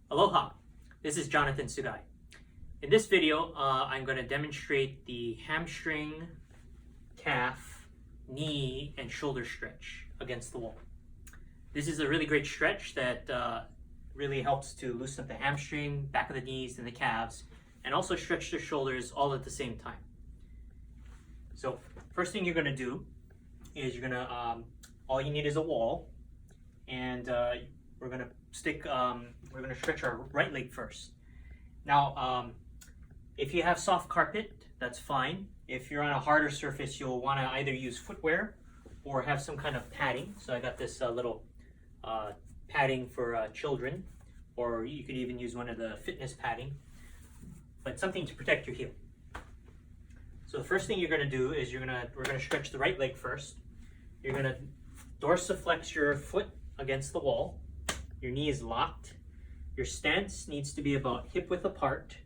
Aloha, this is Jonathan Sugai. In this video, I'm going to demonstrate the hamstring, calf, knee, and shoulder stretch against the wall. This is a really great stretch that really helps to loosen up the hamstring, back of the knees, and the calves, and also stretch the shoulders all at the same time. So first thing you're going to do is all you need is a wall, and we're going to stretch our right leg first. Now, if you have soft carpet, that's fine. If you're on a harder surface, you'll want to either use footwear or have some kind of padding. So I got this little padding for children, or you could even use one of the fitness padding, but something to protect your heel. So the first thing you're going to do is we're going to stretch the right leg first. You're going to dorsiflex your foot against the wall. Your knee is locked. Your stance needs to be about hip width apart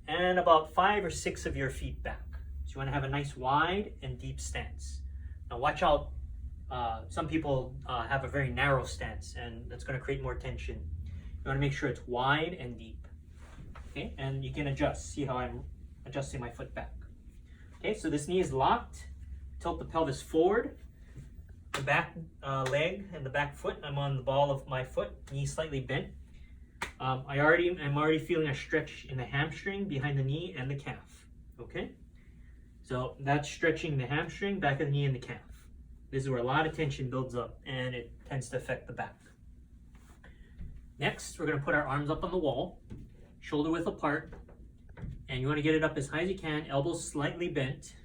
and about 5 or 6 of your feet back. So you want to have a nice wide and deep stance. Now watch out, some people have a very narrow stance, and that's going to create more tension. You want to make sure it's wide and deep. Okay, and you can adjust. See how I'm adjusting my foot back. Okay, so this knee is locked. Tilt the pelvis forward. The back leg and the back foot, I'm on the ball of my foot, knee slightly bent. I'm already feeling a stretch in the hamstring, behind the knee, and the calf. Okay, so that's stretching the hamstring, back of the knee, and the calf. This is where a lot of tension builds up, and it tends to affect the back. Next, we're going to put our arms up on the wall, shoulder width apart, and you want to get it up as high as you can, elbows slightly bent,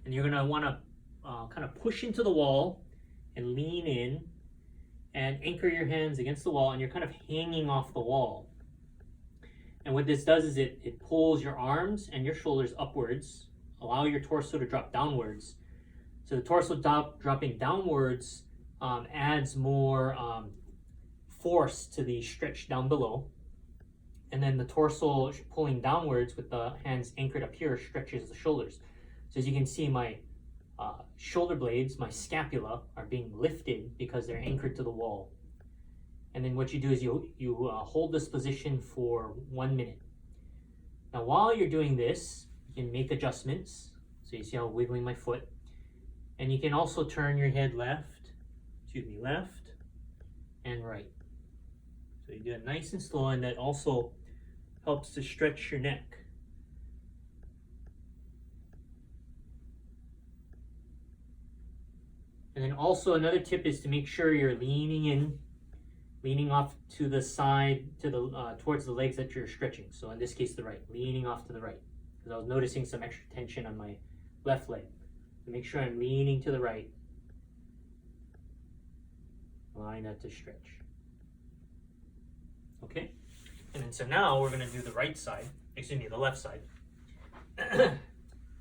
and you're going to want to kind of push into the wall and lean in and anchor your hands against the wall, and you're kind of hanging off the wall. And what this does is it pulls your arms and your shoulders upwards, allow your torso to drop downwards. So the torso dropping downwards adds more force to the stretch down below. And then the torso pulling downwards with the hands anchored up here stretches the shoulders. So as you can see, my shoulder blades, my scapula, are being lifted because they're anchored to the wall. And then what you do is you hold this position for 1 minute. Now while you're doing this, you can make adjustments. So you see how I'm wiggling my foot. And you can also turn your head left and right. So you do it nice and slow, and that also helps to stretch your neck. And then also another tip is to make sure you're leaning off to the side, towards the legs that you're stretching. So in this case, the right, leaning off to the right, because I was noticing some extra tension on my left leg. So make sure I'm leaning to the right, allowing that to stretch. Okay, and then so now we're going to do the right side, the left side.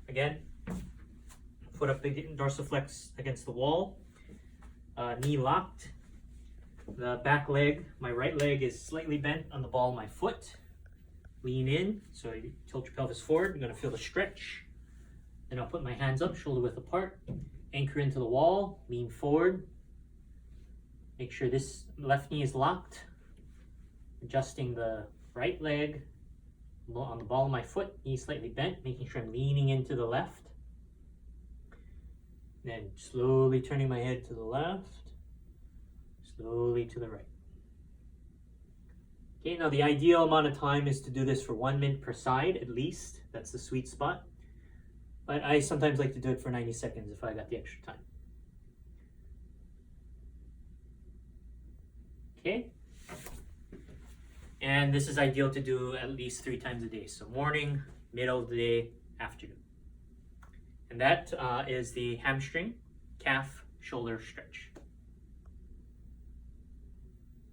Again, foot up, dorsiflex against the wall, knee locked. The back leg, my right leg, is slightly bent on the ball of my foot. Lean in, so you tilt your pelvis forward. You're going to feel the stretch. Then I'll put my hands up, shoulder width apart, anchor into the wall, lean forward. Make sure this left knee is locked. Adjusting the right leg on the ball of my foot, knee slightly bent, making sure I'm leaning into the left. Then slowly turning my head to the left, slowly to the right. Okay, now the ideal amount of time is to do this for 1 minute per side at least. That's the sweet spot. But I sometimes like to do it for 90 seconds if I got the extra time. Okay. And this is ideal to do at least 3 times a day. So morning, middle of the day, afternoon. And that is the hamstring, calf, shoulder stretch.